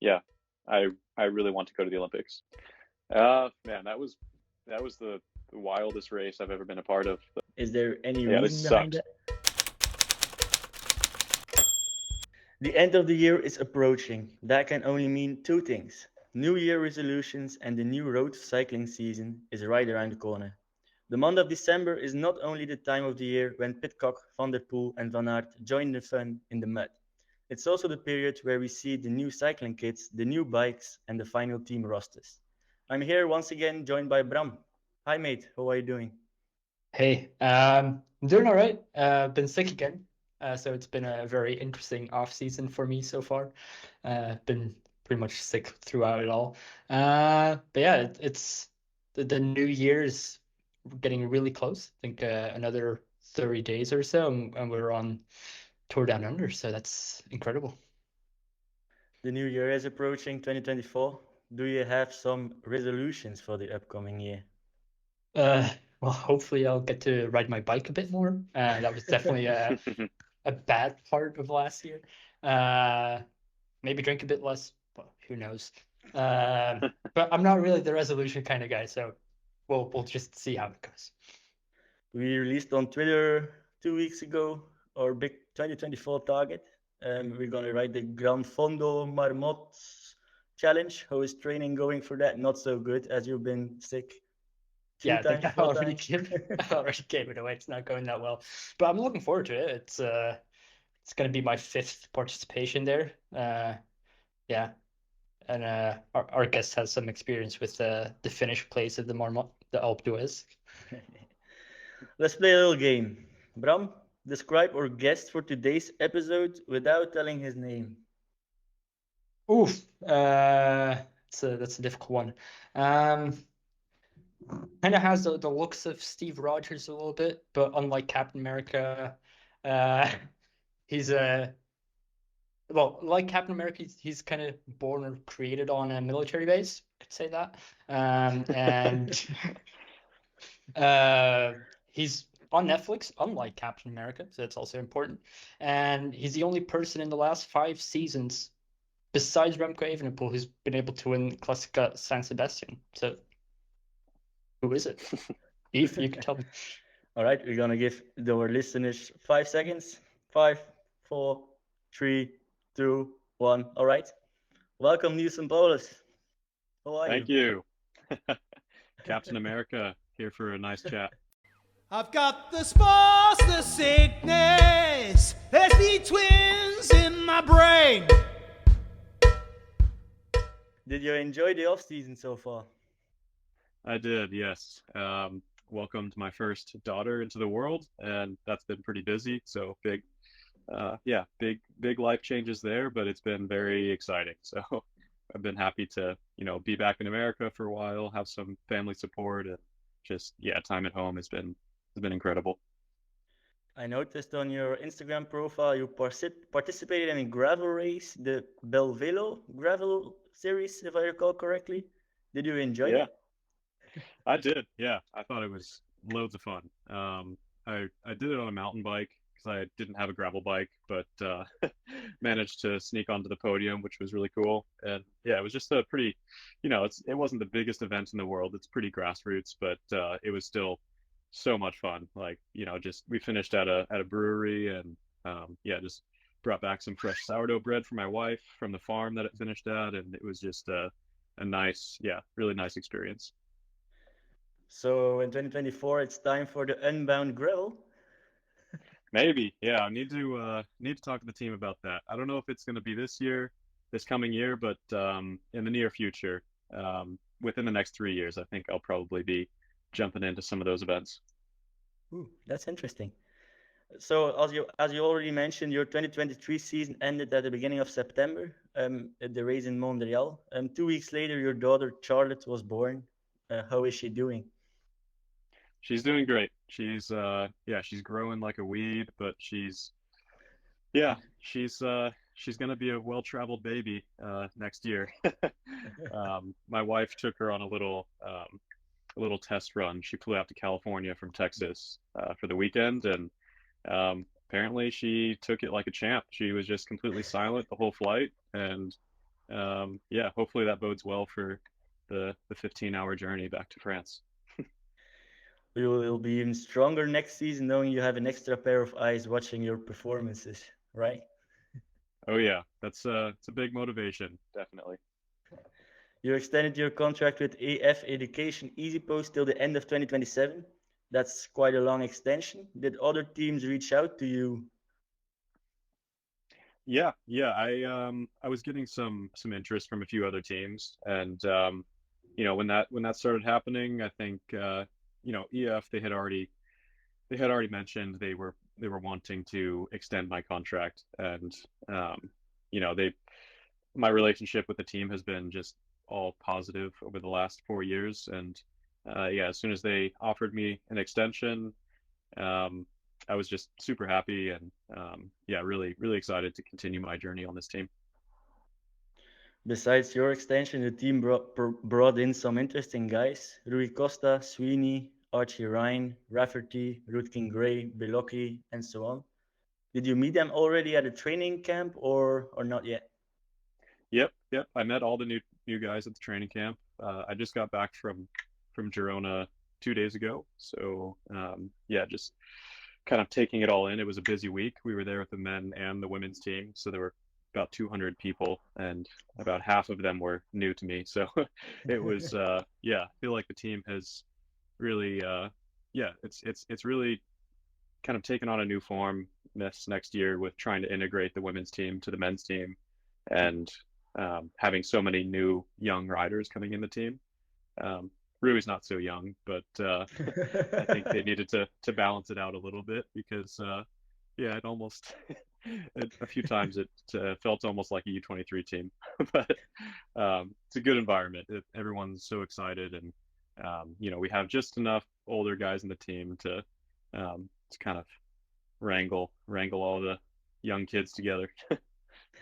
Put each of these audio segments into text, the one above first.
yeah, I really want to go to the Olympics. Man, that was the wildest race I've ever been a part of. Is there any Yeah, reason this behind sucked. that? The end of the year is approaching. That can only mean two things. New Year resolutions and the new road cycling season is right around the corner. The month of December is not only the time of the year when Pidcock, Van der Poel, and Van Aert join the fun in the mud. It's also the period where we see the new cycling kits, the new bikes, and the final team rosters. I'm here once again joined by Bram. Hi, mate. How are you doing? Hey, I'm doing all right. Been sick again, so it's been a very interesting off season for me so far. Been pretty much sick throughout it all. But yeah, it's the new year is getting really close. I think another 30 days or so, and we're on Tour Down Under, so that's incredible. The new year is approaching 2024. Do you have some resolutions for the upcoming year? Well, hopefully I'll get to ride my bike a bit more. That was definitely a bad part of last year. Uh, Maybe drink a bit less. Well, who knows? But I'm not really the resolution kind of guy, so we'll just see how it goes. We released on Twitter 2 weeks ago our big 2024 target. We're going to ride the Gran Fondo Marmot challenge. How is training going for that? Not so good as you've been sick two Yeah, I think times, I four already times. gave I already gave it away. It's not going that well, but I'm looking forward to it. It's going to be my fifth participation there. Yeah, and our guest has some experience with the Finnish place of the Marmot, the Alpe d'Huez. Let's play a little game. Bram, describe our guest for today's episode without telling his name. Oof, that's a difficult one. Um, Kind of has the looks of Steve Rogers a little bit, but unlike Captain America, uh, he's a well, like Captain America, he's kind of born or created on a military base. Could say that. And uh, he's on Netflix, unlike Captain America, so that's also important. And he's the only person in the last 5 seasons, besides Remco Evenepoel, who's been able to win Classica San Sebastian. So who is it? Eve, you can tell me. All right, we're going to give our listeners 5 seconds. Five, four, three, two, one. All right. Welcome, Neilson Powless. How are you? Thank you. Captain America here for a nice chat. I've got the spores, the sickness. There's the twins in my brain. Did you enjoy the off season so far? I did, yes. Welcomed my first daughter into the world, and that's been pretty busy. So big life changes there, but it's been very exciting. So I've been happy to, be back in America for a while, have some family support, and just time at home has been incredible. I noticed on your Instagram profile you participated in a gravel race, the Belvelo gravel series, if I recall correctly. Did you enjoy Yeah, that? I did. Yeah, I thought it was loads of fun. I did it on a mountain bike because I didn't have a gravel bike, but managed to sneak onto the podium, which was really cool. And yeah, it was just a pretty, it wasn't the biggest event in the world. It's pretty grassroots, but it was still so much fun. Like, just we finished at a brewery and just brought back some fresh sourdough bread for my wife from the farm that it finished at, and it was just a nice, really nice experience. So in 2024, it's time for the Unbound Gravel. Maybe, yeah. I need to talk to the team about that. I don't know if it's going to be this coming year, but in the near future, within the next 3 years, I think I'll probably be jumping into some of those events. Ooh, that's interesting. So as you already mentioned, your 2023 season ended at the beginning of September at the race in Montreal. 2 weeks later, your daughter Charlotte was born. How is she doing? She's doing great. She's growing like a weed, but she's gonna be a well-traveled baby next year. My wife took her on a little test run. She flew out to California from Texas for the weekend, and apparently she took it like a champ. She was just completely silent the whole flight, and yeah, hopefully that bodes well for the 15-hour journey back to France. You will be even stronger next season knowing you have an extra pair of eyes watching your performances, right? Oh yeah, it's a big motivation, definitely. You extended your contract with EF Education EasyPost till the end of 2027. That's quite a long extension. Did other teams reach out to you? Yeah, I was getting some interest from a few other teams, and when that started happening, I think EF they had already mentioned they were wanting to extend my contract, and they my relationship with the team has been just all positive over the last 4 years, and yeah, as soon as they offered me an extension, um, I was just super happy and yeah, really excited to continue my journey on this team. Besides your extension, the team brought in some interesting guys. Rui Costa, Sweeney, Archie Ryan, Rafferty, Rutkin Gray, Bilocchi, and so on. Did you meet them already at a training camp or not yet? Yep. I met all the new guys at the training camp. I just got back from Girona 2 days ago, so yeah, just kind of taking it all in. It was a busy week. We were there with the men and the women's team, so there were about 200 people, and about half of them were new to me. So it was yeah, I feel like the team has really yeah, it's really kind of taken on a new form this next year with trying to integrate the women's team to the men's team, and having so many new young riders coming in the team. Rui's not so young, but I think they needed to balance it out a little bit because yeah, it almost a few times it felt almost like a U23 team, but it's a good environment. Everyone's so excited, and we have just enough older guys in the team to kind of wrangle all the young kids together.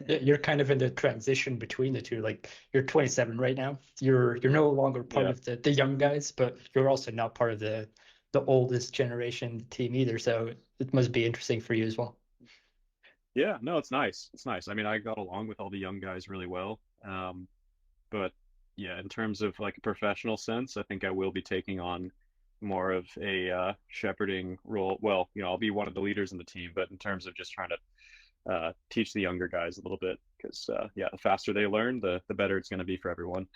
You're kind of in the transition between the two. Like you're 27 right now. You're no longer part Yeah. of the young guys, but you're also not part of the oldest generation team either. So it must be interesting for you as well. Yeah, no, it's nice. It's nice. I mean, I got along with all the young guys really well. But yeah, in terms of like a professional sense, I think I will be taking on more of a shepherding role. Well, I'll be one of the leaders in the team, but in terms of just trying to teach the younger guys a little bit, because yeah, the faster they learn, the better it's going to be for everyone.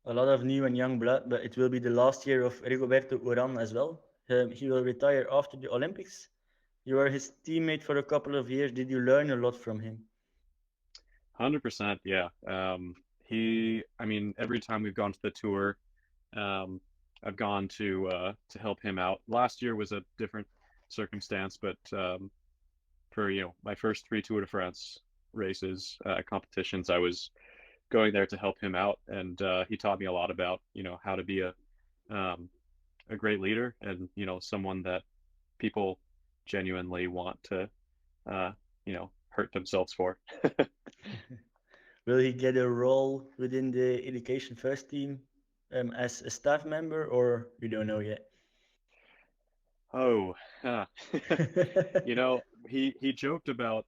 A lot of new and young blood, but it will be the last year of Rigoberto Urán as well. He will retire after the Olympics. You were his teammate for a couple of years. Did you learn a lot from him? 100%, yeah. I mean, every time we've gone to the tour, um, I've gone to help him out. Last year was a different circumstance, but for my first three Tour de France races, competitions, I was going there to help him out, and he taught me a lot about how to be a great leader, and someone that people genuinely want to hurt themselves for. Will he get a role within the Education First team as a staff member, or you don't know yet? Oh, he joked about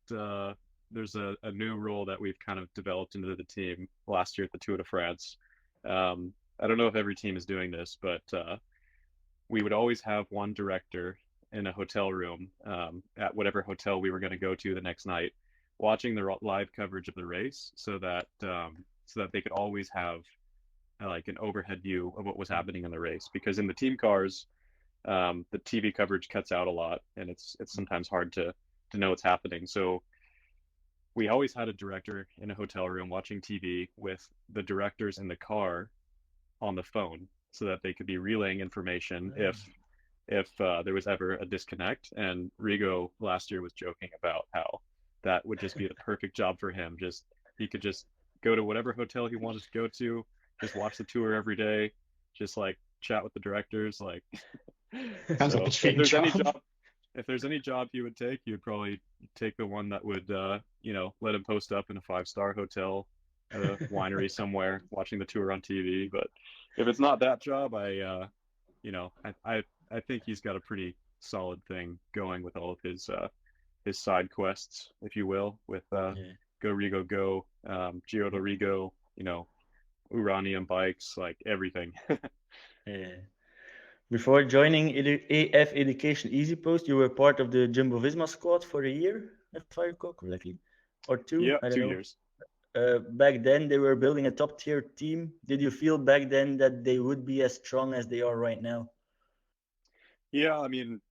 there's a new role that we've kind of developed into the team last year at the Tour de France. I don't know if every team is doing this, but we would always have one director in a hotel room at whatever hotel we were going to go to the next night, watching the live coverage of the race, so that they could always have like an overhead view of what was happening in the race. Because in the team cars, the TV coverage cuts out a lot, and it's sometimes hard to know what's happening. So we always had a director in a hotel room watching TV with the directors in the car on the phone, so that they could be relaying information if there was ever a disconnect. And Rigo last year was joking about how that would just be the perfect job for him. He could just go to whatever hotel he wanted to go to, just watch the tour every day, just like chat with the directors. Like, Sounds like so a dream job. if there's any job he would take, he would probably take the one that would let him post up in a 5-star hotel at a winery somewhere watching the tour on TV. But if it's not that job, I think he's got a pretty solid thing going with all of his side quests, if you will, with Yeah. Go Rigo Go, Giro de Rigo, Uranium bikes, like everything. Yeah. Before joining EF Education EasyPost, you were part of the Jumbo-Visma squad for a year, if I recall correctly, or two. Yeah, I don't 2 know. years. Back then, they were building a top-tier team. Did you feel back then that they would be as strong as they are right now? Yeah, I mean,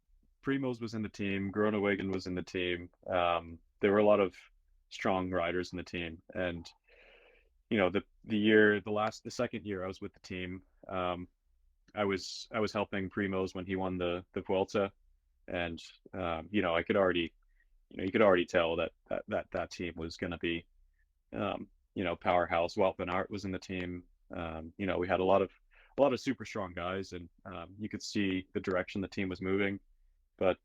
Primoz was in the team, Groenewegen was in the team. There were a lot of strong riders in the team, and the second year I was with the team, I was helping Primoz when he won the Vuelta, and I could already you could already tell that team was going to be powerhouse. Wout van Aert was in the team. We had a lot of super strong guys, and you could see the direction the team was moving. But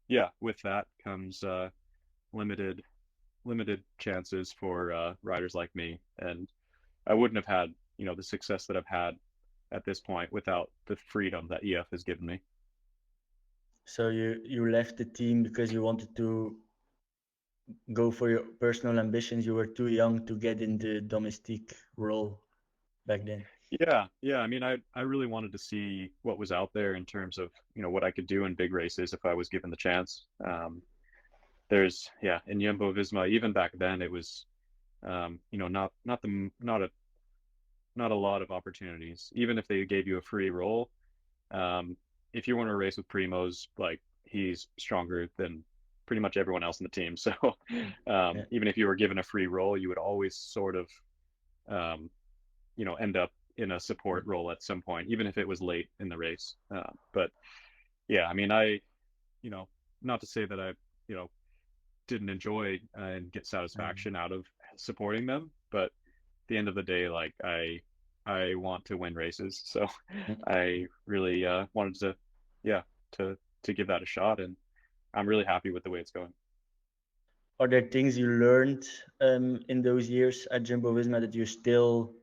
yeah, with that comes limited chances for riders like me, and I wouldn't have had the success that I've had at this point without the freedom that EF has given me. So you left the team because you wanted to go for your personal ambitions. You were too young to get in the Domestique role back then. Yeah. I mean, I really wanted to see what was out there in terms of what I could do in big races if I was given the chance. In Jumbo-Visma, even back then, it was not a lot of opportunities. Even if they gave you a free role, if you want to race with Primoz, like he's stronger than pretty much everyone else in the team. So Yeah. even if you were given a free role, you would always sort of end up in a support role at some point, even if it was late in the race. But yeah, I mean, not to say that I didn't enjoy and get satisfaction out of supporting them, but at the end of the day, like I want to win races, so I really wanted to give that a shot, and I'm really happy with the way it's going. Are there things you learned in those years at Jumbo-Visma that you still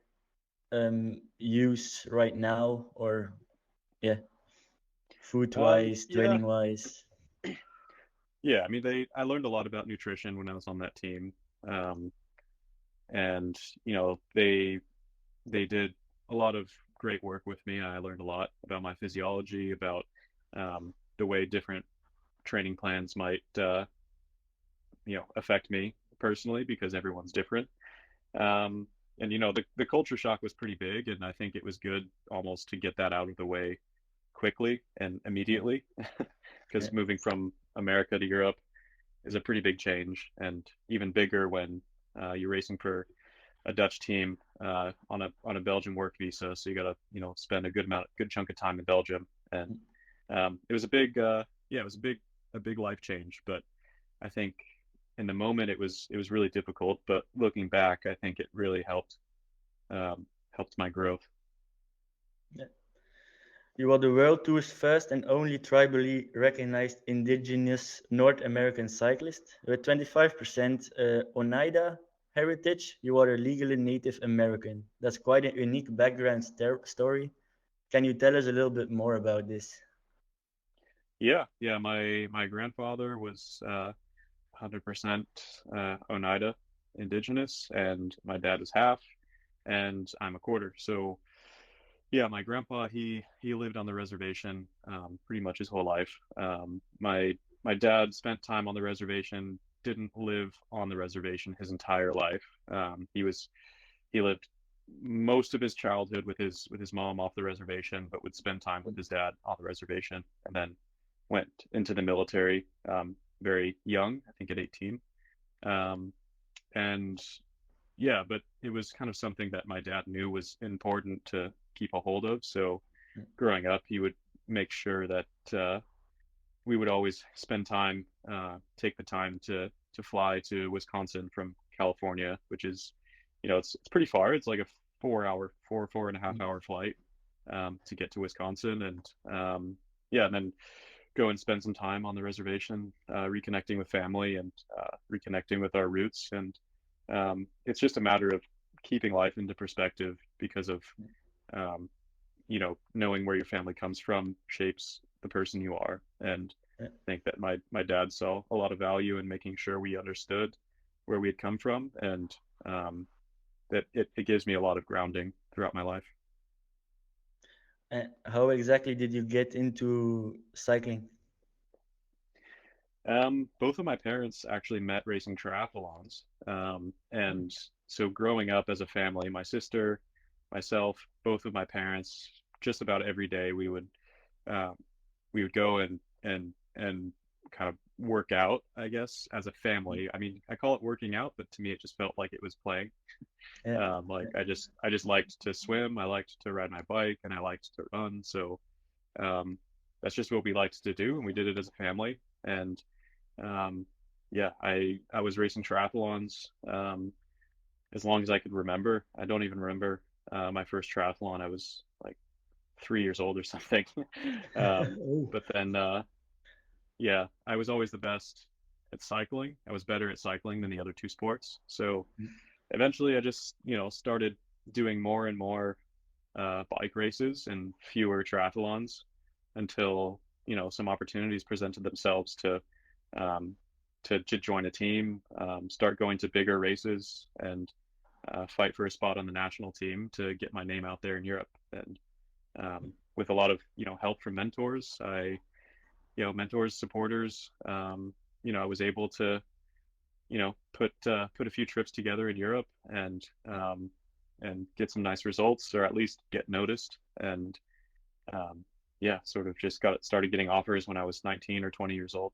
use right now, or food-wise, Yeah, training-wise? yeah. I mean, I learned a lot about nutrition when I was on that team, and they did a lot of great work with me. I learned a lot about my physiology, about the way different training plans might affect me personally, because everyone's different. And the culture shock was pretty big, and I think it was good almost to get that out of the way quickly and immediately, because Yeah. moving from America to Europe is a pretty big change, and even bigger when you're racing for a Dutch team on a Belgian work visa. So you got to spend a good chunk of time in Belgium, and it was a big life change. But I think in the moment it was really difficult. But looking back, I think it really helped my growth. Yeah. You are the World Tour's first and only tribally recognized indigenous North American cyclist. With 25% Oneida heritage, you are a legally Native American. That's quite a unique background story. Can you tell us a little bit more about this? Yeah. My grandfather was 100% Oneida Indigenous, and my dad was half, and I'm a quarter. So yeah, my grandpa, he lived on the reservation pretty much his whole life. My dad spent time on the reservation, didn't live on the reservation his entire life. He lived most of his childhood with his mom off the reservation, but would spend time with his dad on the reservation, and then went into the military very young, I think at 18. And yeah, but it was kind of something that my dad knew was important to keep a hold of. So growing up, he would make sure that we would always spend time, take the time to fly to Wisconsin from California, which is, it's pretty far. It's like a 4.5 hour flight to get to Wisconsin, and and then go and spend some time on the reservation, reconnecting with family and reconnecting with our roots. And it's just a matter of keeping life into perspective, because of knowing where your family comes from shapes the person you are. And I think that my dad saw a lot of value in making sure we understood where we had come from, and that it gives me a lot of grounding throughout my life. And how exactly did you get into cycling? Both of my parents actually met racing triathlons. And so growing up as a family, my sister, myself, both of my parents, just about every day um, we would go and kind of work out, I guess, as a family. I mean, I call it working out, but to me, it just felt like it was playing. Yeah, Like I just liked to swim, I liked to ride my bike, and I liked to run. So um, that's just what we liked to do, and we did it as a family. And um, yeah, I was racing triathlons as long as I could remember. I don't even remember my first triathlon. I was like 3 years old or something. Oh. But then yeah, I was always the best at cycling. I was better at cycling than the other two sports. So eventually I just, started doing more and more bike races and fewer triathlons until, some opportunities presented themselves um, to join a team, start going to bigger races, and fight for a spot on the national team to get my name out there in Europe. And with a lot of, help from mentors, mentors, supporters, I was able to, put a few trips together in Europe and get some nice results, or at least get noticed. And yeah, sort of just started getting offers when I was 19 or 20 years old.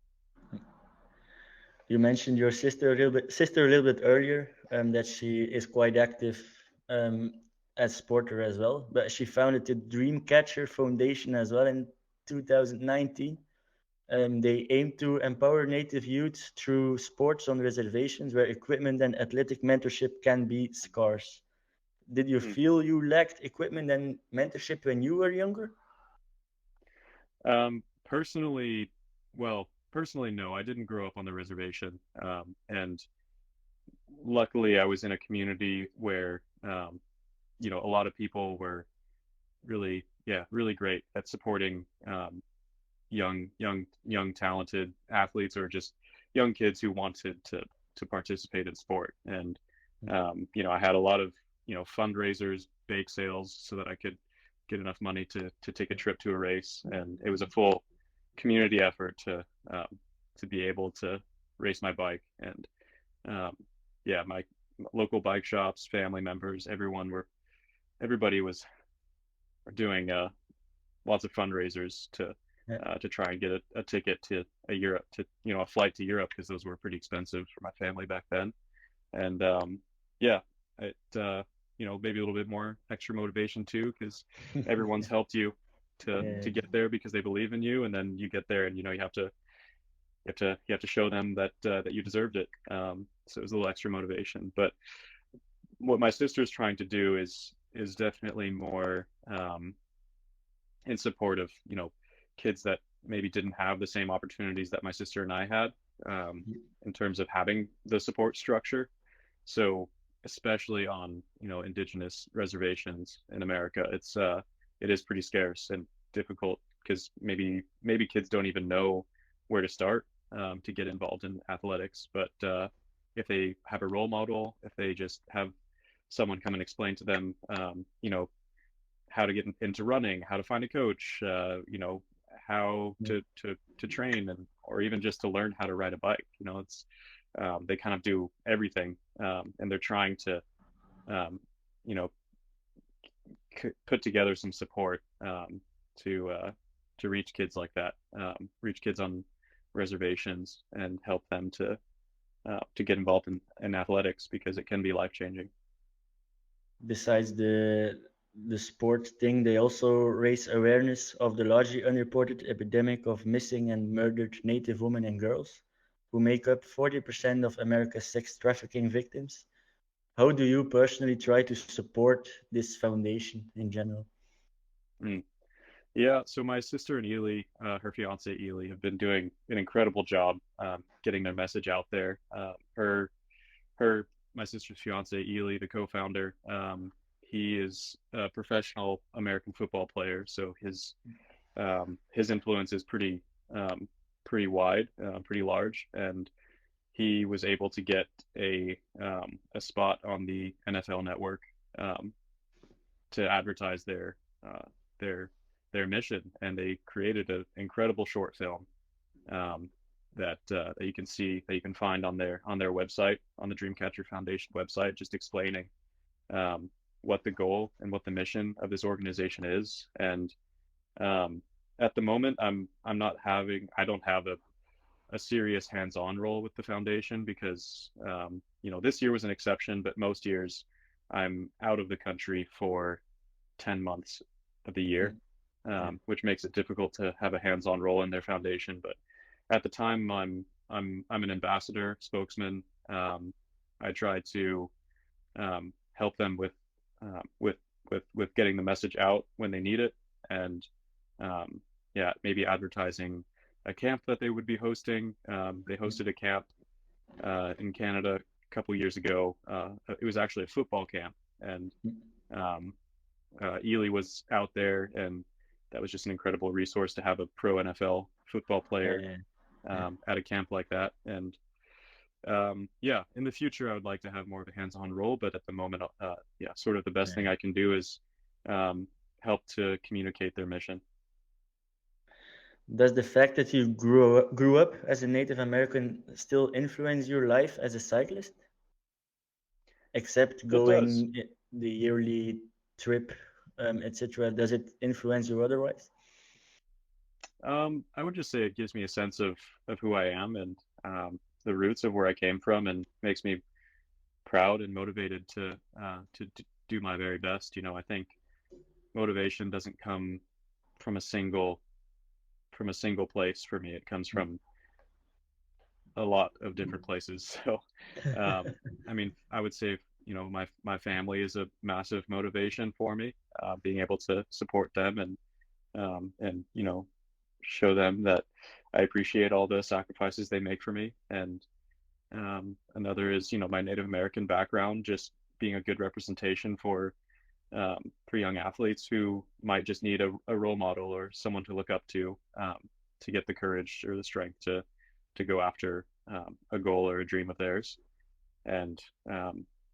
You mentioned your sister a little bit earlier, that she is quite active um, as sporter as well, but she founded the Dreamcatcher Foundation as well in 2019. They aim to empower Native youth through sports on reservations where equipment and athletic mentorship can be scarce. Did you Hmm. feel you lacked equipment and mentorship when you were younger? Personally, well, personally, no, I didn't grow up on the reservation. And luckily, I was in a community where, a lot of people were really, yeah, really great at supporting young, talented athletes, or just young kids who wanted to participate in sport. And I had a lot of fundraisers, bake sales, so that I could get enough money to take a trip to a race. And it was a full community effort to be able to race my bike. And um, yeah, my local bike shops, family members, everybody was doing lots of fundraisers Yeah. to try and get a ticket to a flight to Europe, because those were pretty expensive for my family back then. And yeah, it maybe a little bit more extra motivation too, because everyone's helped you Yeah. to get there because they believe in you, and then you get there and you have to show them that you deserved it. So it was a little extra motivation. But what my sister's trying to do is definitely more in support of kids that maybe didn't have the same opportunities that my sister and I had, in terms of having the support structure. So especially on indigenous reservations in America, it is pretty scarce and difficult, because maybe kids don't even know where to start to get involved in athletics. But if they have a role model, if they just have someone come and explain to them, how to get into running, how to find a coach, how to train, or even just to learn how to ride a bike. It's they kind of do everything, and they're trying to um, you know put together some support to reach kids like that, reach kids on reservations, and help them to get involved in athletics, because it can be life changing. Besides the sport thing, they also raise awareness of the largely unreported epidemic of missing and murdered Native women and girls, who make up 40% of America's sex trafficking victims. How do you personally try to support this foundation in general? Mm. Yeah, so my sister and Ely, her fiance Ely, have been doing an incredible job getting their message out there. Her my sister's fiance Ely, the co-founder, he is a professional American football player, so his influence is pretty wide, pretty large. And he was able to get a spot on the NFL Network to advertise their their mission, and they created an incredible short film that you can see, that you can find on their website, on the Dreamcatcher Foundation website, just explaining what the goal and what the mission of this organization is. And at the moment, I don't have a serious hands-on role with the foundation because this year was an exception, but most years I'm out of the country for 10 months of the year, which makes it difficult to have a hands-on role in their foundation. But at the time, I'm an ambassador, spokesman. I try to help them with getting the message out when they need it, and maybe advertising a camp that they would be hosting. They hosted a camp in Canada a couple years ago. It was actually a football camp, and Ely was out there, and that was just an incredible resource to have a pro NFL football player at a camp like that. And in the future, I would like to have more of a hands-on role, but at the moment, sort of the best thing I can do is help to communicate their mission. Does the fact that you grew up as a Native American still influence your life as a cyclist? Except going the yearly trip, etc. Does it influence you otherwise? I would just say it gives me a sense of who I am, and the roots of where I came from, and makes me proud and motivated to do my very best. I think motivation doesn't come from a single place for me. It comes from a lot of different places. So I would say my family is a massive motivation for me, being able to support them and show them that I appreciate all the sacrifices they make for me. And another is my Native American background, just being a good representation for young athletes who might just need a role model or someone to look up to get the courage or the strength to go after a goal or a dream of theirs. And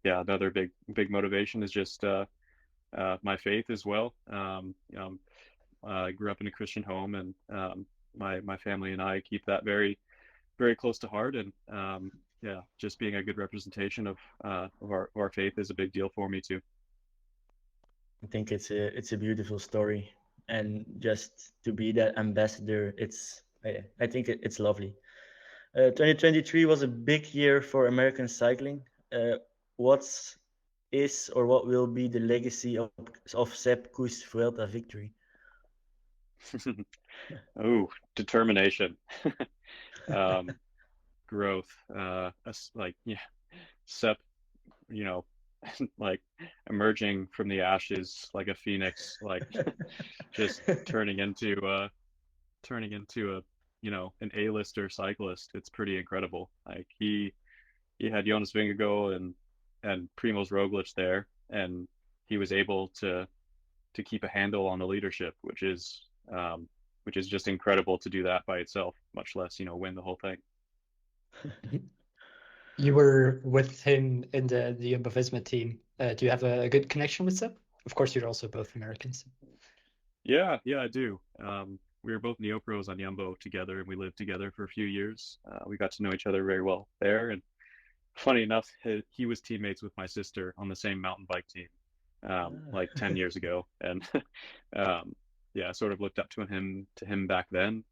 another big motivation is just my faith as well. I grew up in a Christian home, and my family and I keep that very, very close to heart. And just being a good representation of our faith is a big deal for me too. I think it's a beautiful story, and just to be that ambassador, I think it's lovely. 2023 was a big year for American cycling. What will be the legacy of Sepp Kuss' Vuelta victory? Oh, determination, growth, Sepp, like emerging from the ashes like a phoenix, like just turning into a an A-lister cyclist. It's pretty incredible. Like he had Jonas Vingegaard and Primož Roglič there, and he was able to keep a handle on the leadership, which is just incredible to do that by itself, much less win the whole thing. You were with him in the Jumbo-Visma team. Do you have a good connection with Sepp? Of course, you're also both Americans. Yeah, I do. We were both neopros on Jumbo together, and we lived together for a few years. We got to know each other very well there. And funny enough, he was teammates with my sister on the same mountain bike team, like 10 years ago. And I sort of looked up to him back then.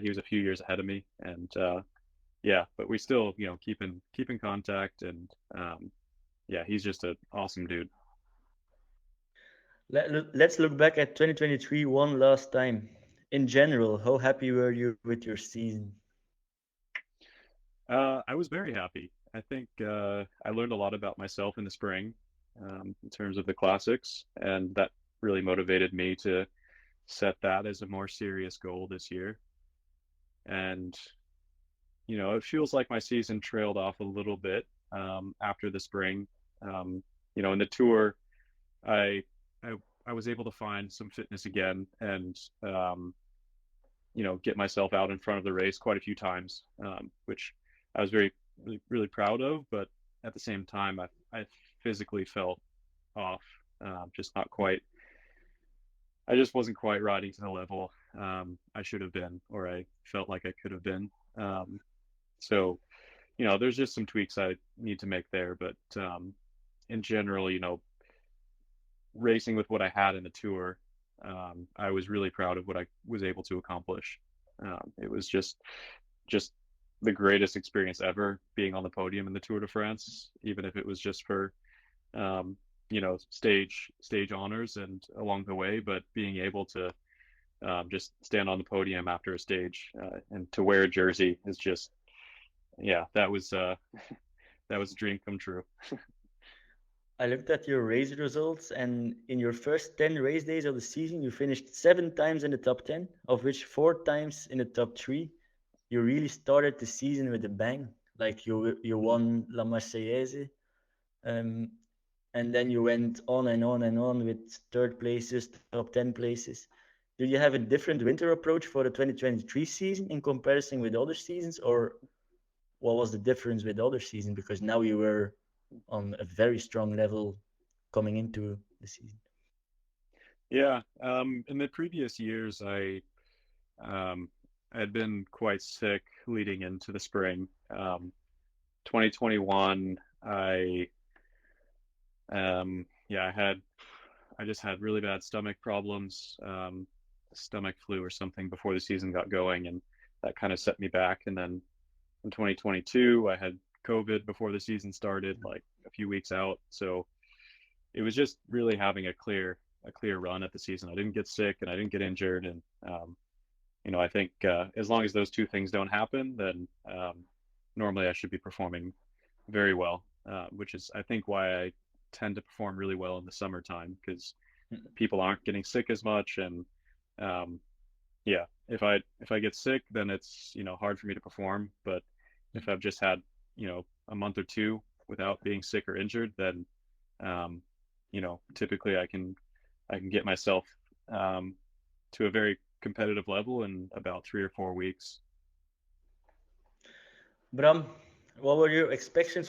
He was a few years ahead of me, and but we still keep in contact. And he's just an awesome dude. Let's look back at 2023 one last time. In general, how happy were you with your season? I was very happy. I think I learned a lot about myself in the spring, in terms of the classics, and that really motivated me to set that as a more serious goal this year. And it feels like my season trailed off a little bit after the spring. In the Tour, I was able to find some fitness again, and get myself out in front of the race quite a few times, which I was very really, really proud of, but at the same time, I physically felt off, just not quite. I just wasn't quite riding to the level I should have been, or I felt like I could have been. So, there's just some tweaks I need to make there, but in general, racing with what I had in the tour, I was really proud of what I was able to accomplish. It was just the greatest experience ever being on the podium in the Tour de France, even if it was just for stage honors and along the way, but being able to just stand on the podium after a stage and to wear a jersey is just, yeah, that was that was a dream come true. I looked at your race results, and in your first 10 race days of the season, you finished 7 times in the top 10, of which 4 times in the top 3. You really started the season with a bang. Like you won La Marseillaise, and then you went on and on and on with third places, top 10 places. Do you have a different winter approach for the 2023 season in comparison with other seasons, or what was the difference with other seasons? Because now you were on a very strong level coming into the season. Yeah, in the previous years, I had been quite sick leading into the spring. 2021, I just had really bad stomach problems, stomach flu or something before the season got going, and that kind of set me back. And then in 2022, I had COVID before the season started, like a few weeks out. So it was just really having a clear run at the season. I didn't get sick and I didn't get injured, and I think as long as those two things don't happen, then normally I should be performing very well, which is I think why I tend to perform really well in the summertime, because people aren't getting sick as much, and if I get sick, then it's hard for me to perform. But if I've just had a month or two without being sick or injured, then typically I can get myself to a very competitive level in about 3 or 4 weeks. Bram, what were your expectations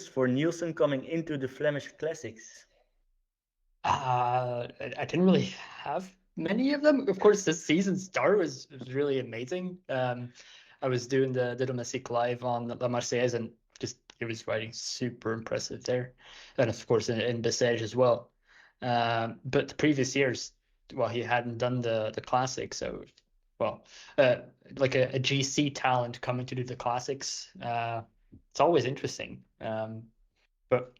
for Neilson coming into the Flemish Classics? I didn't really have many of them. Of course, this season start was really amazing. I was doing the Domestique live on La Marseillaise, and just it was riding super impressive there, and of course in Bessèges as well. But the previous years, well, he hadn't done the classic, so like a GC talent coming to do the classics, it's always interesting. But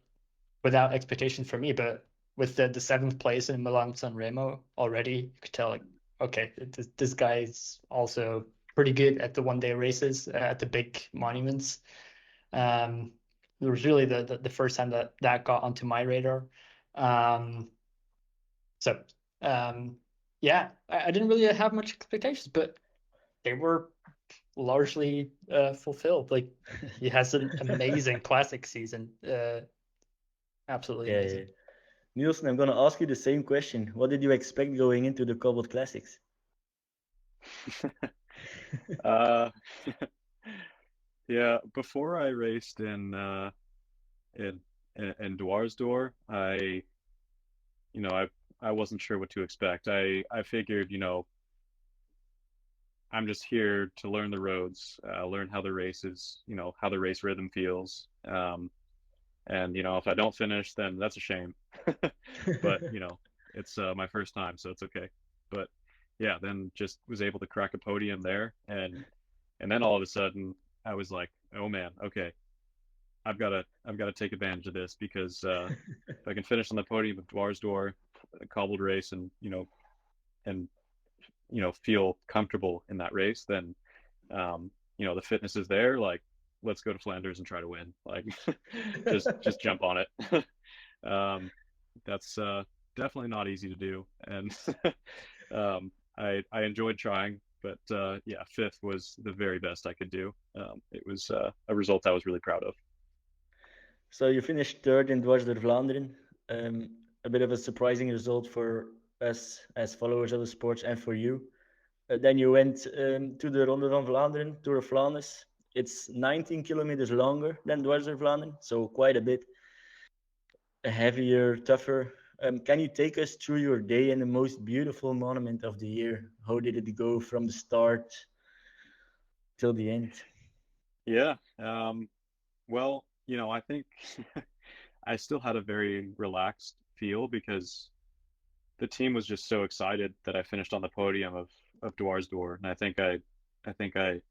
without expectation for me, but with the 7th place in Milan-San Remo already, you could tell, like, okay, this guy's also pretty good at the one-day races, at the big monuments. It was really the first time that got onto my radar. I didn't really have much expectations, but they were largely fulfilled. Like, he has an amazing classic season. Absolutely amazing. Yeah. Neilson, I'm going to ask you the same question. What did you expect going into the Cobbled Classics? Yeah, before I raced in Dwarsdorp, I wasn't sure what to expect. I figured, I'm just here to learn the roads, learn how the race is, how the race rhythm feels. And if I don't finish, then that's a shame. But it's my first time, so it's okay. But yeah, then just was able to crack a podium there, and then all of a sudden I was like, oh man, okay, I've got to take advantage of this, because if I can finish on the podium of Dwarsdorp, a cobbled race, and feel comfortable in that race, then the fitness is there. Like, let's go to Flanders and try to win. Like, just jump on it. That's definitely not easy to do, and I enjoyed trying, but 5th was the very best I could do. It was a result I was really proud of. So you finished 3rd in Dwars door Vlaanderen. A bit of a surprising result for us as followers of the sports, and for you. Then you went to the Ronde van Vlaanderen, Tour of Flanders. It's 19 kilometers longer than Tour of Flanders, so quite a bit heavier, tougher. Can you take us through your day and the most beautiful monument of the year? How did it go from the start till the end? Yeah. Well, I think I still had a very relaxed feel because the team was just so excited that I finished on the podium of Dwarsdoor, and I think I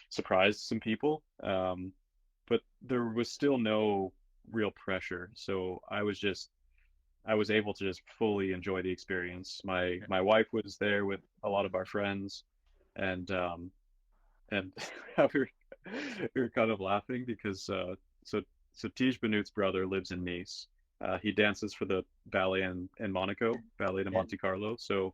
surprised some people. But there was still no real pressure, so I was able to just fully enjoy the experience. My wife was there with a lot of our friends, and we were, we were kind of laughing because so Tige Benut's brother lives in Nice. He dances for the ballet in Monaco, Ballet de Yeah. Monte Carlo. So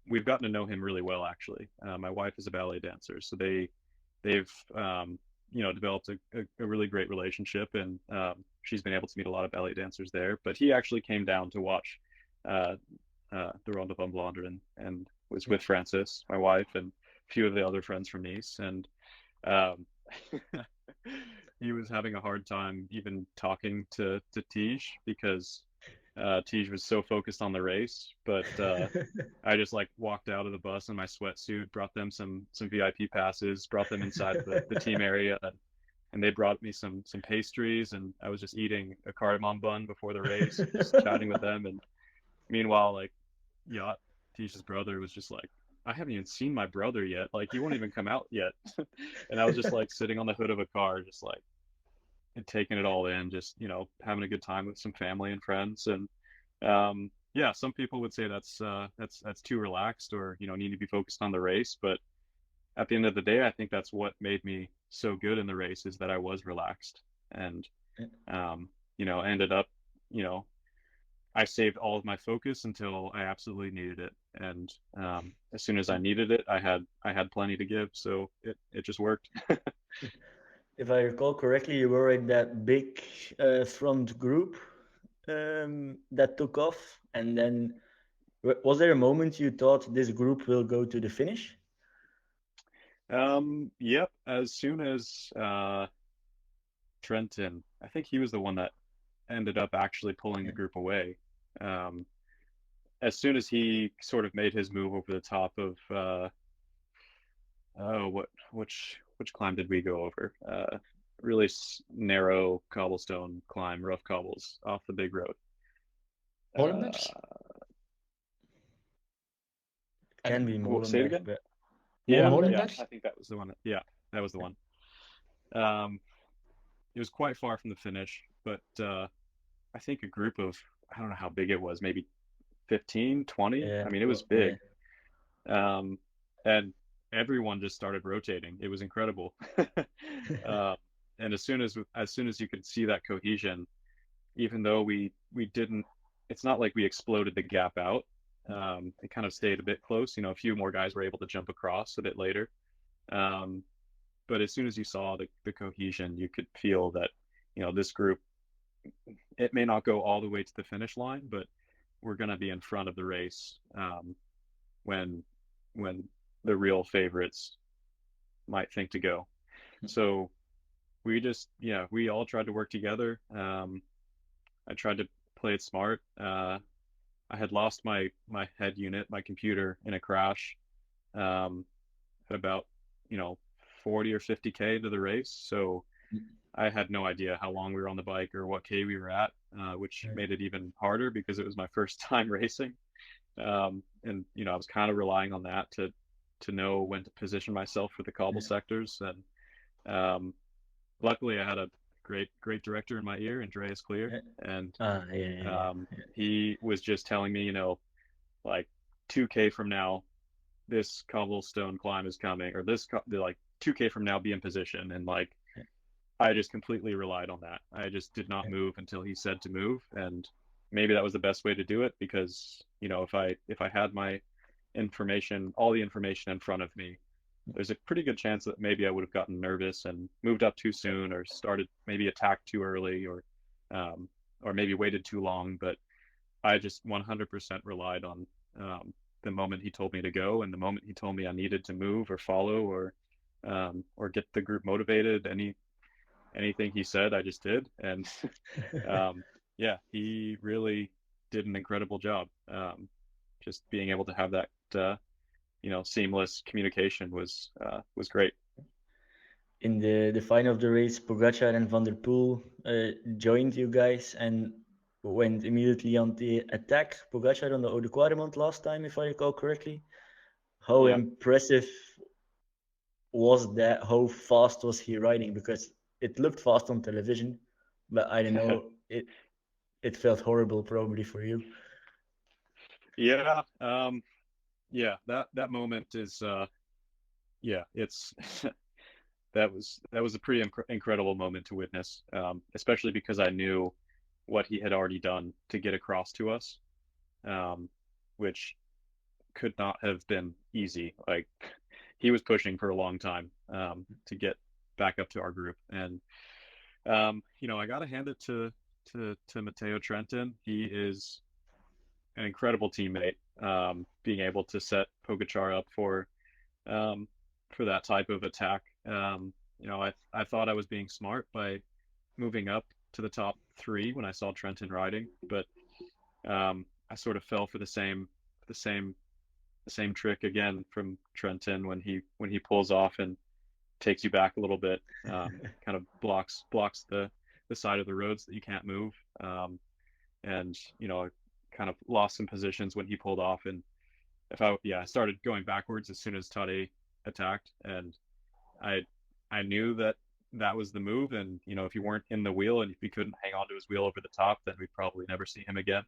we've gotten to know him really well, actually. My wife is a ballet dancer, so they've developed a really great relationship, and she's been able to meet a lot of ballet dancers there. But he actually came down to watch the Ronde van Vlaanderen and was with Francis, my wife, and a few of the other friends from Nice, and um, he was having a hard time even talking to Tige because Tige was so focused on the race. But I just like walked out of the bus in my sweatsuit, brought them some VIP passes, brought them inside the team area, and they brought me some pastries, and I was just eating a cardamom bun before the race, just chatting with them. And meanwhile, like, Yacht, Tige's brother, was just like, I haven't even seen my brother yet. Like, he won't even come out yet. And I was just like sitting on the hood of a car, just like and taking it all in, just having a good time with some family and friends. And yeah, some people would say that's too relaxed, or need to be focused on the race. But at the end of the day, I think that's what made me so good in the race, is that I was relaxed, and ended up, I saved all of my focus until I absolutely needed it. And as soon as I needed it, I had plenty to give, so it just worked. If I recall correctly, you were in that big front group that took off, and then was there a moment you thought this group will go to the finish? Yep. As soon as Trenton, I think he was the one that ended up actually pulling the group away. As soon as he sort of made his move over the top of which climb did we go over? Really narrow cobblestone climb, rough cobbles off the big road. Monument? Can be more Say it than that, again? but Yeah, Monument? I think that was the one. Yeah, that was the one. It was quite far from the finish, but I think a group of, I don't know how big it was, maybe 15, 20. yeah, I mean, it was yeah. big. And everyone just started rotating. It was incredible. And as soon as you could see that cohesion, even though we didn't, it's not like we exploded the gap out. It kind of stayed a bit close. A few more guys were able to jump across a bit later. But as soon as you saw the cohesion, you could feel that, this group, it may not go all the way to the finish line, but we're going to be in front of the race when the real favorites might think to go. So we all tried to work together. I tried to play it smart. I had lost my head unit, my computer, in a crash at about 40 or 50K into the race. So I had no idea how long we were on the bike or what K we were at, which made it even harder because it was my first time racing. And I was kind of relying on that to know when to position myself for the cobble sectors. And luckily, I had a great director in my ear, Andreas Clear, and he was just telling me, like 2K from now, this cobblestone climb is coming, or like 2K from now, be in position. And like, I just completely relied on that. I just did not move until he said to move. And maybe that was the best way to do it, because, if I had my information, all the information in front of me, there's a pretty good chance that maybe I would have gotten nervous and moved up too soon, or started maybe attacked too early, or maybe waited too long. But I just 100% relied on the moment he told me to go, and the moment he told me I needed to move or follow, or or get the group motivated. Anything he said, I just did, and yeah, he really did an incredible job. Just being able to have that seamless communication was great. In the final of the race, Pogacar and Van der Poel joined you guys and went immediately on the attack. Pogacar on the Eau de Quadrimont last time, if I recall correctly. How Yeah. impressive was that? How fast was he riding? Because it looked fast on television, but I don't know, it felt horrible probably for you. Yeah, yeah, that moment is yeah, it's that was a pretty incredible moment to witness, especially because I knew what he had already done to get across to us, which could not have been easy. Like, he was pushing for a long time to get back up to our group, and I got to hand it to Matteo Trentin. He is an incredible teammate, being able to set Pogacar up for that type of attack. I thought I was being smart by moving up to the top 3 when I saw Trentin riding, but I sort of fell for the same trick again from Trentin when he pulls off and takes you back a little bit, kind of blocks the side of the roads that you can't move, and kind of lost some positions when he pulled off, and I started going backwards as soon as Tade attacked, and I knew that was the move, and if you weren't in the wheel and if you couldn't hang on to his wheel over the top, then we'd probably never see him again.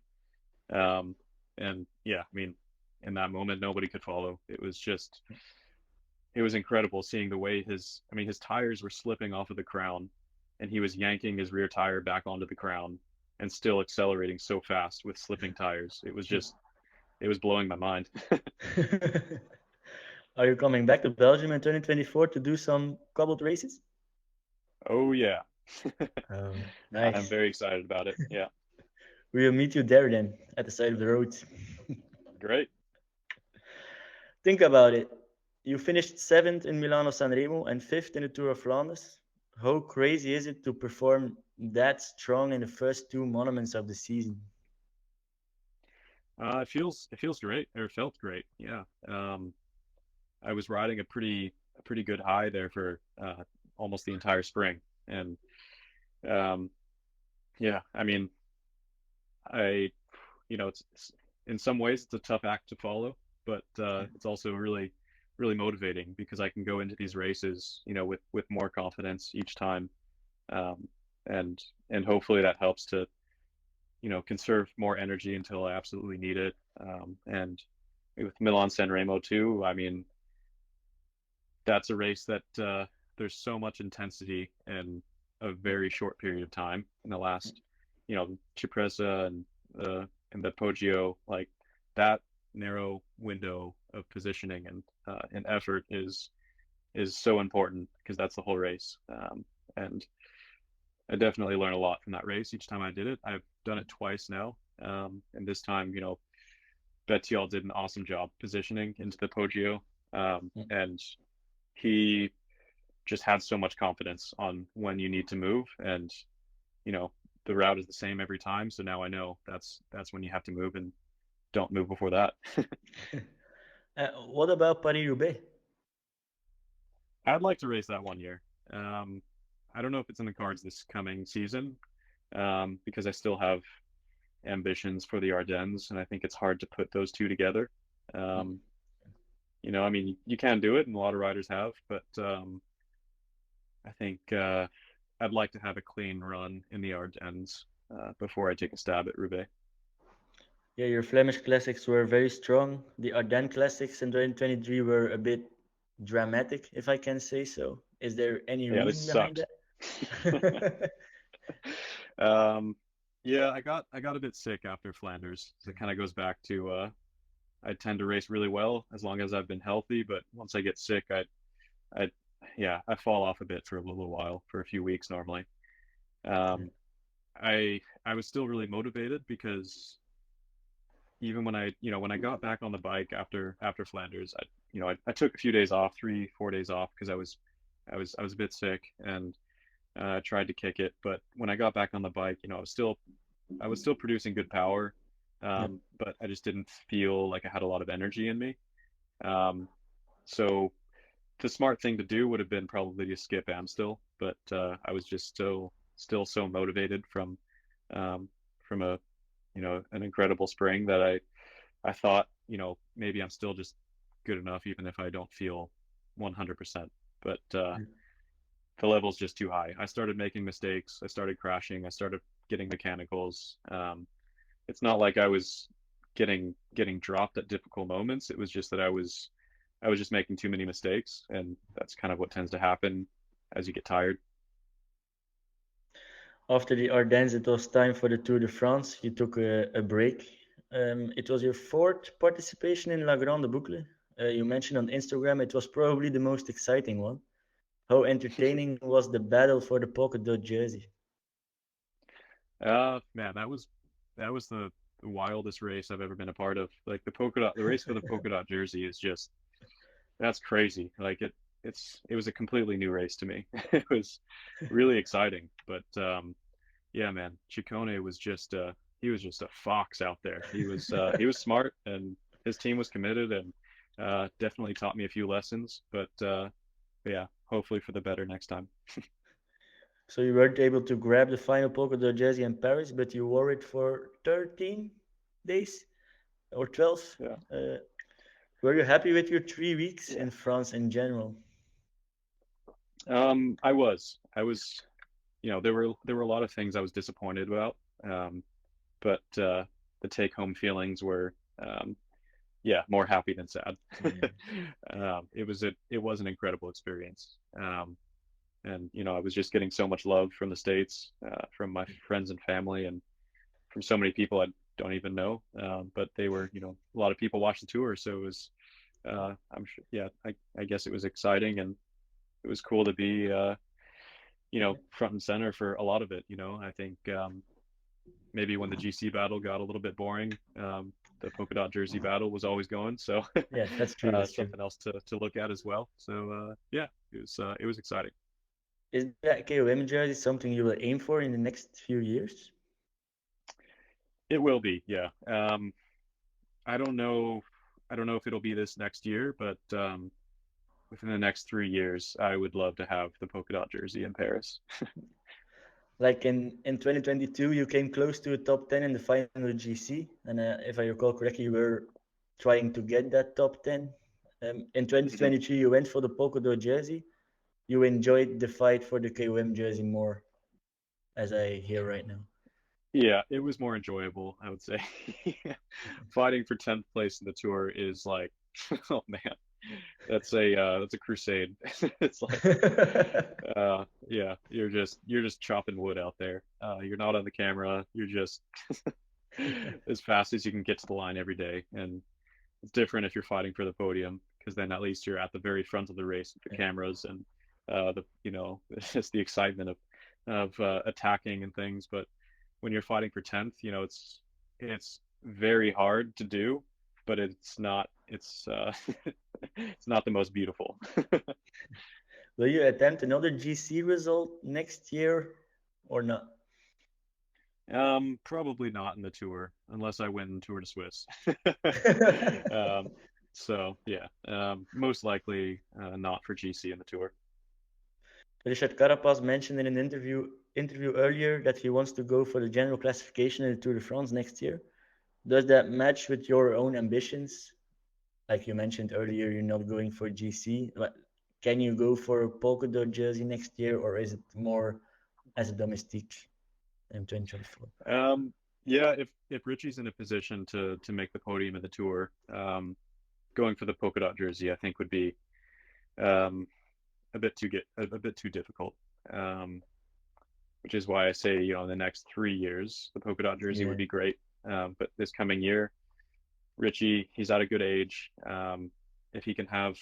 And yeah, I mean, in that moment, nobody could follow. It was incredible seeing the way his tires were slipping off of the crown, and he was yanking his rear tire back onto the crown and still accelerating so fast with slipping tires. It was blowing my mind. Are you coming back to Belgium in 2024 to do some cobbled races? Oh yeah. Oh, nice. I'm very excited about it. Yeah. We'll meet you there then, at the side of the road. Great. Think about it. You finished 7th in Milano Sanremo and 5th in the Tour of Flanders. How crazy is it to perform that strong in the first 2 monuments of the season? It feels great, or it felt great. Yeah. I was riding a pretty good high there for almost the entire spring, and yeah, I mean, it's in some ways it's a tough act to follow, but it's also really motivating because I can go into these races, with more confidence each time, and hopefully that helps to conserve more energy until I absolutely need it. And with Milan San Remo too, I mean, that's a race that there's so much intensity in a very short period of time. In the last, Cipressa and the Poggio, like, that narrow window of positioning and effort is so important because that's the whole race. And I definitely learned a lot from that race each time I did it. I've done it twice now, and this time, Bettiol did an awesome job positioning into the Poggio, and he just had so much confidence on when you need to move, and the route is the same every time. So now I know that's when you have to move, and don't move before that. What about Paris-Roubaix? I'd like to race that one year. I don't know if it's in the cards this coming season, because I still have ambitions for the Ardennes, and I think it's hard to put those two together. I mean, you can do it, and a lot of riders have, but I think I'd like to have a clean run in the Ardennes before I take a stab at Roubaix. Yeah, your Flemish Classics were very strong. The Ardennes Classics in 2023 were a bit dramatic, if I can say so. Is there any reason behind that? Yeah, I got a bit sick after Flanders. So it kind of goes back to I tend to race really well as long as I've been healthy, but once I get sick, I fall off a bit for a little while, for a few weeks normally. I was still really motivated because even when I got back on the bike after Flanders, I took a few days off, 3, 4 days off because I was a bit sick and tried to kick it. But when I got back on the bike, I was still producing good power, Yep. but I just didn't feel like I had a lot of energy in me. Um, so the smart thing to do would have been probably to skip Amstel, but I was just still so motivated um, from an incredible spring that I thought maybe I'm still just good enough even if I don't feel 100%. But the level's just too high. I started making mistakes. I started crashing. I started getting mechanicals. It's not like I was getting dropped at difficult moments. It was just that I was just making too many mistakes, and that's kind of what tends to happen as you get tired. After the Ardennes, it was time for the Tour de France. You took a break. It was your fourth participation in La Grande Boucle. You mentioned on Instagram it was probably the most exciting one. How entertaining was the battle for the polka dot jersey? Man, that was the wildest race I've ever been a part of. Like the race for the polka dot jersey is just that's crazy. Like it was a completely new race to me. It was really exciting, but yeah, man, Ciccone was just he was just a fox out there. He was smart and his team was committed and definitely taught me a few lessons. But yeah, hopefully for the better next time. So you weren't able to grab the final polka dot jersey in Paris, but you wore it for 13 days or 12. Yeah. Were you happy with your 3 weeks Yeah. in France in general? I was, there were a lot of things I was disappointed about, but the take home feelings were, yeah, more happy than sad. Yeah. It was an incredible experience, and I was just getting so much love from the States, from my friends and family, and from so many people I don't even know, but they were, a lot of people watched the tour, so it was, I'm sure, yeah, I guess it was exciting and it was cool to be front and center for a lot of it. I think maybe when the GC battle got a little bit boring, the polka dot jersey battle was always going. So Yeah, that's true. That's true. something else to look at as well. So yeah, it was exciting. Is that KOM jersey something you will aim for in the next few years? It will be, yeah. I don't know. I don't know if it'll be this next year, but within the next 3 years, I would love to have the polka dot jersey in Paris. Like in 2022, you came close to a top 10 in the final GC, and if I recall correctly, you were trying to get that top 10. In 2023, you went for the polka dot jersey. You enjoyed the fight for the KOM jersey more, as I hear right now. Yeah, it was more enjoyable, I would say. Fighting for 10th place in the tour is like, oh man, that's a crusade. It's like, yeah, you're just chopping wood out there. You're not on the camera. You're just as fast as you can get to the line every day, and it's different if you're fighting for the podium because then at least you're at the very front of the race with the cameras and it's just the excitement of attacking and things. But when you're fighting for 10th, it's very hard to do, but it's it's not the most beautiful. Will you attempt another GC result next year or not? Probably not in the tour unless I win Tour de Suisse. So yeah, most likely not for GC in the tour. Richard Carapaz mentioned in an interview earlier that he wants to go for the general classification in the Tour de France next year. Does that match with your own ambitions? Like you mentioned earlier, you're not going for GC. Can you go for a polka dot jersey next year, or is it more as a domestique in 2024? Yeah, if Richie's in a position to make the podium in the tour, going for the polka dot jersey, I think would be a bit too difficult. Which is why I say, in the next 3 years, the polka dot jersey would be great. But this coming year, Richie, he's at a good age. If he can have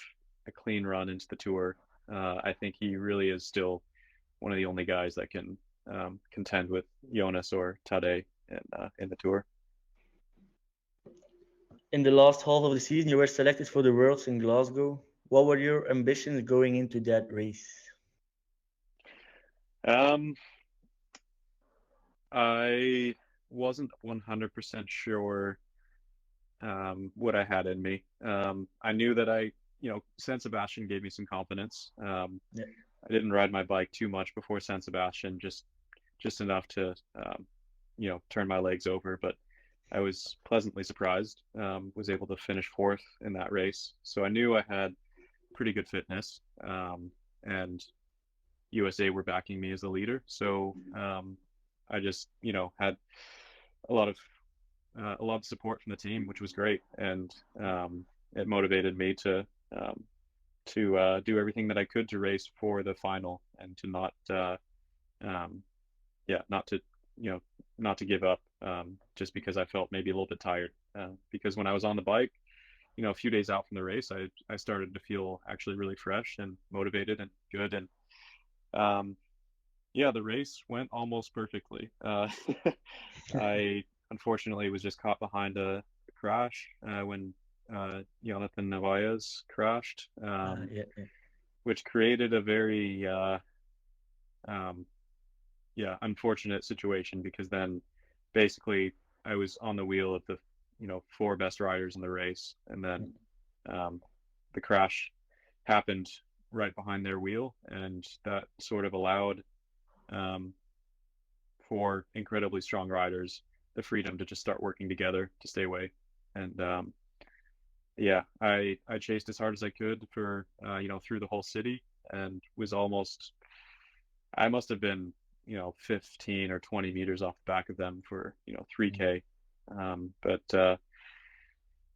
a clean run into the tour, I think he really is still one of the only guys that can contend with Jonas or Tadej in the tour. In the last half of the season, you were selected for the Worlds in Glasgow. What were your ambitions going into that race? Um, I wasn't 100% sure what I had in me. I knew that San Sebastian gave me some confidence. Yeah. I didn't ride my bike too much before San Sebastian, just enough to turn my legs over. But I was pleasantly surprised. Was able to finish fourth in that race, so I knew I had pretty good fitness. And USA were backing me as the leader, so I just had a lot of support from the team, which was great, and it motivated me to do everything that I could to race for the final and to not not to not to give up, just because I felt maybe a little bit tired, because when I was on the bike, a few days out from the race, I started to feel actually really fresh and motivated and good, and yeah, the race went almost perfectly. I unfortunately was just caught behind a crash when Jonathan Narvaez crashed, Yeah, yeah. which created a very um, unfortunate situation, because then basically I was on the wheel of the four best riders in the race, and then the crash happened right behind their wheel, and that sort of allowed for incredibly strong riders the freedom to just start working together to stay away. And yeah, I chased as hard as I could for through the whole city, and was almost, I must have been 15 or 20 meters off the back of them for 3K. But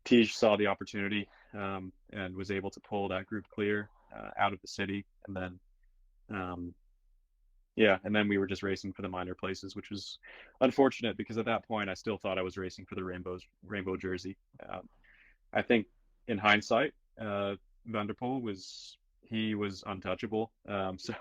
Tej saw the opportunity, and was able to pull that group clear out of the city, and then and then we were just racing for the minor places, which was unfortunate, because at that point I still thought I was racing for the rainbow jersey. I think in hindsight, Van der Poel was untouchable. So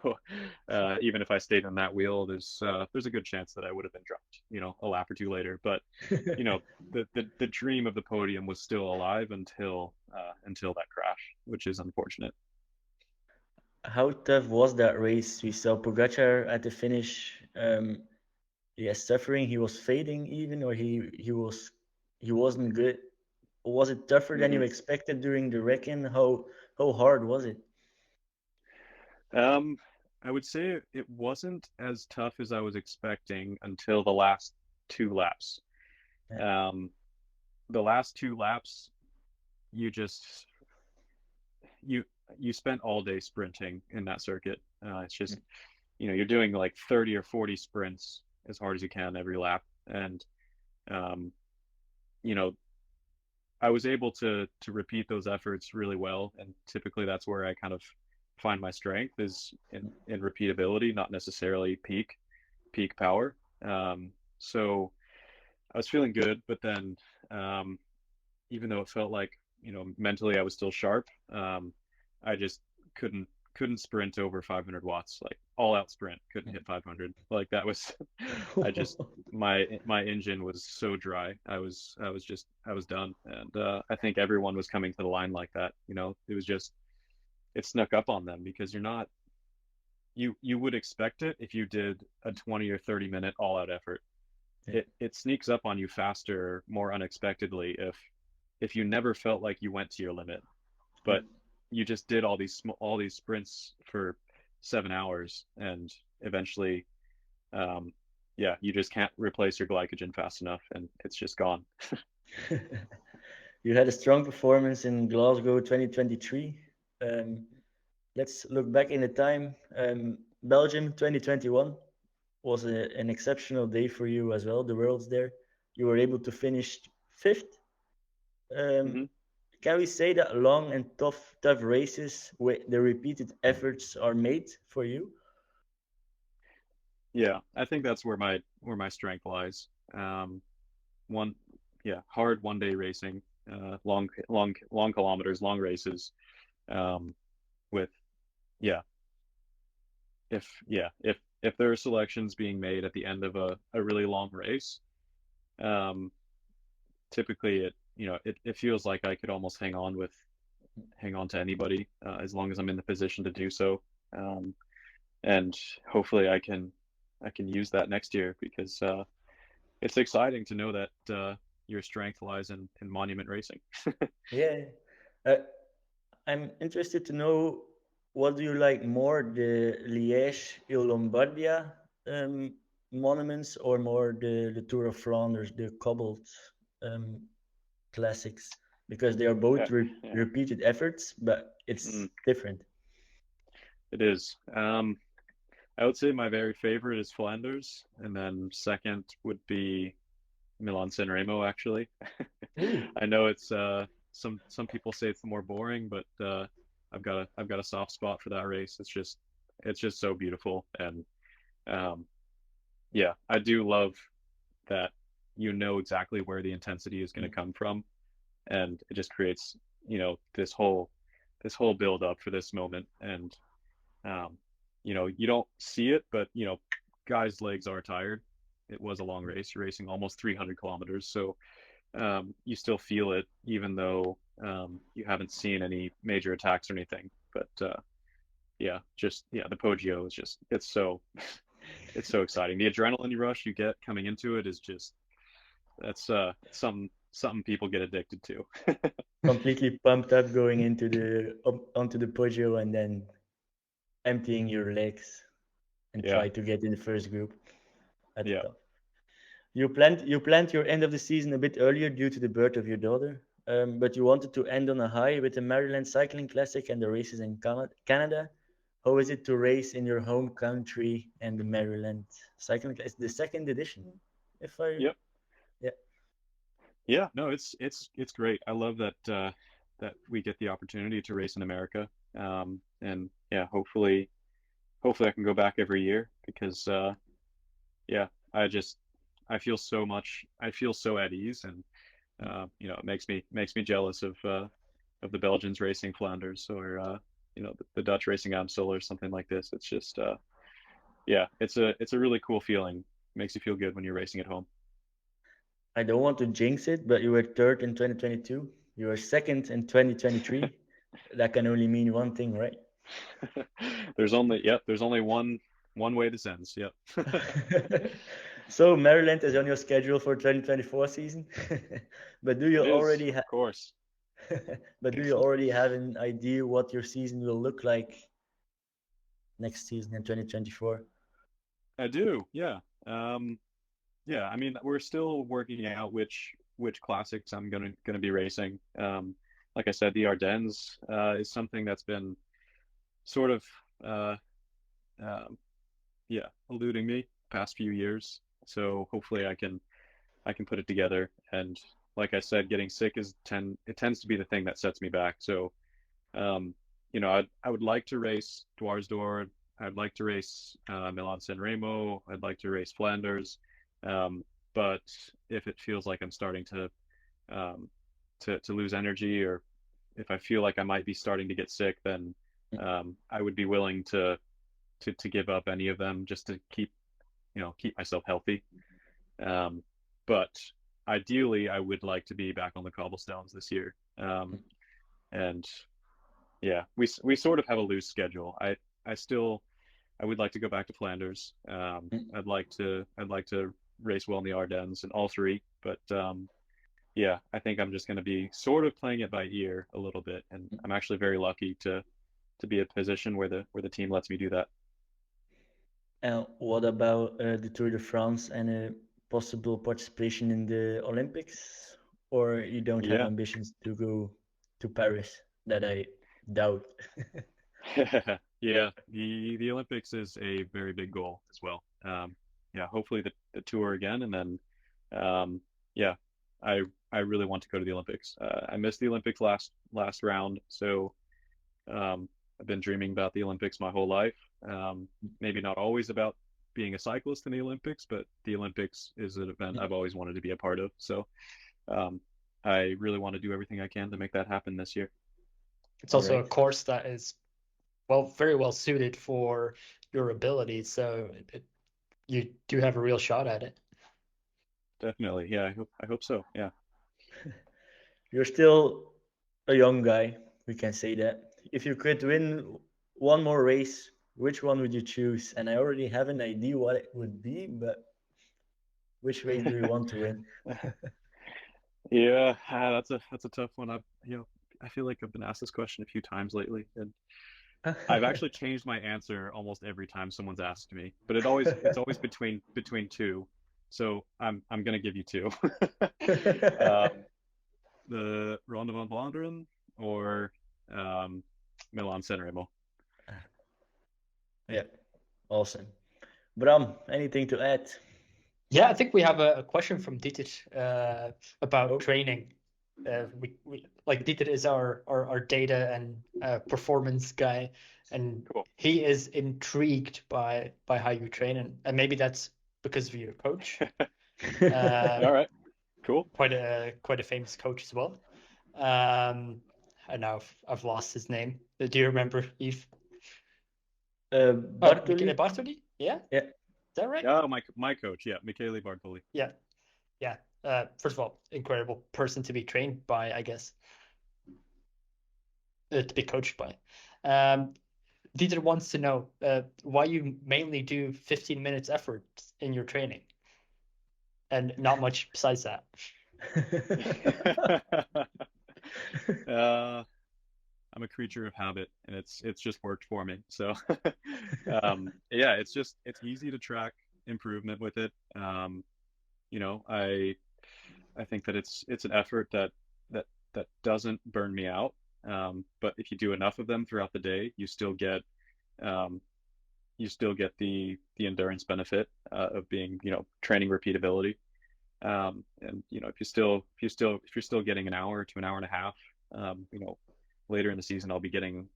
even if I stayed on that wheel, there's a good chance that I would have been dropped, a lap or two later. But the dream of the podium was still alive until that crash, which is unfortunate. How tough was that race? We saw Pogacar at the finish. Suffering. He was fading even, or he wasn't good. Was it tougher than you expected during the wrecking? How hard was it? I would say it wasn't as tough as I was expecting until the last two laps. The last two laps, you just you spent all day sprinting in that circuit. It's just you're doing like 30 or 40 sprints as hard as you can every lap, and I was able to repeat those efforts really well, and typically that's where I kind of find my strength, is in repeatability, not necessarily peak power. So I was feeling good, but then even though it felt like mentally I was still sharp, I just couldn't sprint over 500 watts, like all out sprint, couldn't hit 500. Like that was I just my engine was so dry. I was done, and I think everyone was coming to the line like that. It was just, it snuck up on them, because you're not, you would expect it if you did a 20 or 30 minute all out effort. It sneaks up on you faster, more unexpectedly, if you never felt like you went to your limit, but you just did all these sprints for 7 hours, and eventually you just can't replace your glycogen fast enough, and it's just gone. You had a strong performance in Glasgow 2023. Let's look back in the time. Belgium 2021 was an exceptional day for you as well. The Worlds there, you were able to finish fifth. Can we say that long and tough races with the repeated efforts are made for you? Yeah, I think that's where my strength lies. Hard 1 day racing, long kilometers, long races, with if there are selections being made at the end of a really long race, typically it feels like I could almost hang on to anybody as long as I'm in the position to do so. Um, and hopefully I can use that next year because it's exciting to know that your strength lies in monument racing. Yeah. Uh, I'm interested to know what do you like more, the Liège et Lombardia um, monuments, or more the Tour of Flanders, the cobbled um, classics, because they are Yeah, both yeah. repeated efforts, but it's Mm, different. it is. I would say my very favorite is Flanders, and then second would be Milan San Remo, actually. Ooh. I know it's some people say it's the more boring, but I've got a soft spot for that race. It's just so beautiful, and um, yeah, I do love that you know exactly where the intensity is going to Mm. come from, and it just creates this whole build up for this moment, and um, you don't see it, but guys' legs are tired. It was a long race. You're racing almost 300 kilometers, so you still feel it, even though you haven't seen any major attacks or anything. But the Poggio is just it's so exciting. The adrenaline rush you get coming into it is just that's something people get addicted to. Completely pumped up going into onto the Poggio, and then emptying your legs and Yeah, try to get in the first group at the yeah. top. You planned your end of the season a bit earlier due to the birth of your daughter, but you wanted to end on a high with the Maryland Cycling Classic and the races in Canada. How is it to race in your home country and the Maryland Cycling Classic? The second edition, if I Yep. yeah. Yeah, no, it's great. I love that we get the opportunity to race in America. And yeah, hopefully I can go back every year because yeah, I feel so at ease, and it makes me jealous of the Belgians racing Flanders, or the Dutch racing Amstel or something like this. It's just yeah, it's a really cool feeling. Makes you feel good when you're racing at home. I don't want to jinx it, but you were third in 2022. You were second in 2023. That can only mean one thing, right? There's only one way this ends. Yep. So Maryland is on your schedule for 2024 season, but do you It is, already of course. but do you already have an idea what your season will look like next season in 2024? I do, yeah. Yeah, I mean, we're still working out which classics I'm gonna be racing. Like I said, the Ardennes is something that's been sort of uh, um, yeah, eluding me past few years. So hopefully I can put it together. And like I said, getting sick it tends to be the thing that sets me back. So I would like to race Dwarsdorp. I'd like to race Milan San Remo. I'd like to race Flanders. Um, but if it feels like I'm starting um, to lose energy, or if I feel like I might be starting to get sick, then I would be willing to give up any of them just to keep myself healthy. Um, but ideally, I would like to be back on the cobblestones this year. And yeah, we sort of have a loose schedule. I would like to go back to Flanders. I'd like to race well in the Ardennes and all three, but yeah, I think I'm just going to be sort of playing it by ear a little bit, and I'm actually very lucky to be in a position where the team lets me do that. And what about the Tour de France and a possible participation in the Olympics? Or you don't have Yeah. ambitions to go to Paris? That I doubt. Yeah, the Olympics is a very big goal as well. Yeah, hopefully the tour again, and then yeah, I I really want to go to the Olympics. I missed the Olympics last round, so I've been dreaming about the Olympics my whole life. Maybe not always about being a cyclist in the Olympics, but the Olympics is an event I've always wanted to be a part of. So um, I really want to do everything I can to make that happen this year. It's All also a right. course that is very well suited for your abilities, so you do have a real shot at it. Definitely. Yeah, I hope so. Yeah. You're still a young guy. We can say that. If you could win one more race, which one would you choose? And I already have an idea what it would be, but which race do you want to win? Yeah, that's a tough one. I feel like I've been asked this question a few times lately, and I've actually changed my answer almost every time someone's asked me. But it's always between two. So I'm gonna give you two. The Ronde van Vlaanderen or Milan Sanremo. Yeah, awesome. Bram, anything to add? Yeah, I think we have a question from Dieter about training. We like Dieter is our data and performance guy, and Cool. he is intrigued by how you train, and maybe that's because of your coach. All right, cool. Quite a famous coach as well. And now I've lost his name. Do you remember, Yves? Bartoli? Bartoli? Yeah. Yeah. Is that right? Oh, my coach, yeah, Michele Bartoli. Yeah. First of all, incredible person to be trained by, I guess. To be coached by. Dieter wants to know why you mainly do 15 minutes effort in your training and not much besides that. I'm a creature of habit, and it's just worked for me. So yeah, it's easy to track improvement with it. I think that it's an effort that doesn't burn me out. But if you do enough of them throughout the day, you still get the endurance benefit of being, training repeatability. And if you're still getting an hour to an hour and a half, later in the season, I'll be getting,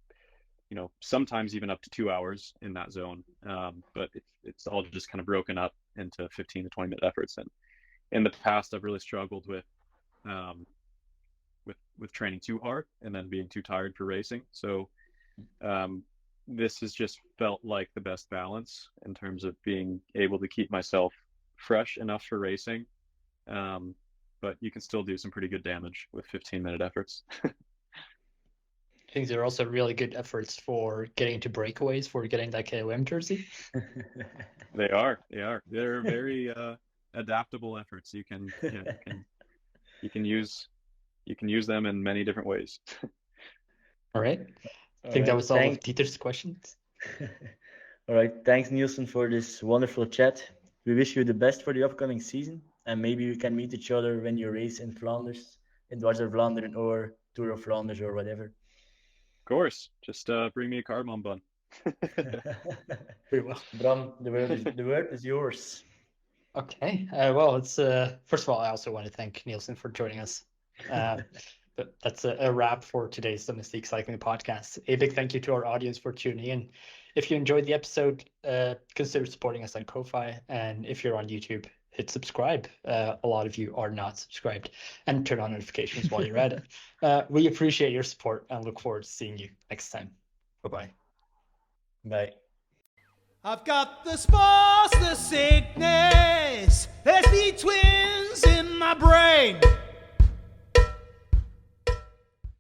sometimes even up to 2 hours in that zone. But it's all just kind of broken up into 15 to 20 minute efforts. And in the past, I've really struggled with training too hard and then being too tired for racing. So this has just felt like the best balance in terms of being able to keep myself fresh enough for racing. But you can still do some pretty good damage with 15-minute efforts. I think they're also really good efforts for getting to breakaways, for getting that KOM jersey. They are. They're very adaptable efforts. You can use them in many different ways. All right. I think that was all of Dieter's questions. All right. Thanks, Neilson, for this wonderful chat. We wish you the best for the upcoming season, and maybe we can meet each other when you race in Flanders, in Dwars door Vlaanderen or Tour of Flanders or whatever. Of course. Just bring me a cardamom bun. Very well. Bram, the word is yours. Okay. Well, it's first of all, I also want to thank Neilson for joining us. But that's a wrap for today's Domestique Cycling Podcast. A big thank you to our audience for tuning in. If you enjoyed the episode, consider supporting us on Ko-Fi. And if you're on YouTube, hit subscribe. A lot of you are not subscribed, and turn on notifications while you're at it. We appreciate your support and look forward to seeing you next time. Bye-bye. Bye. I've got the spores, the sickness. There's the twins in my brain.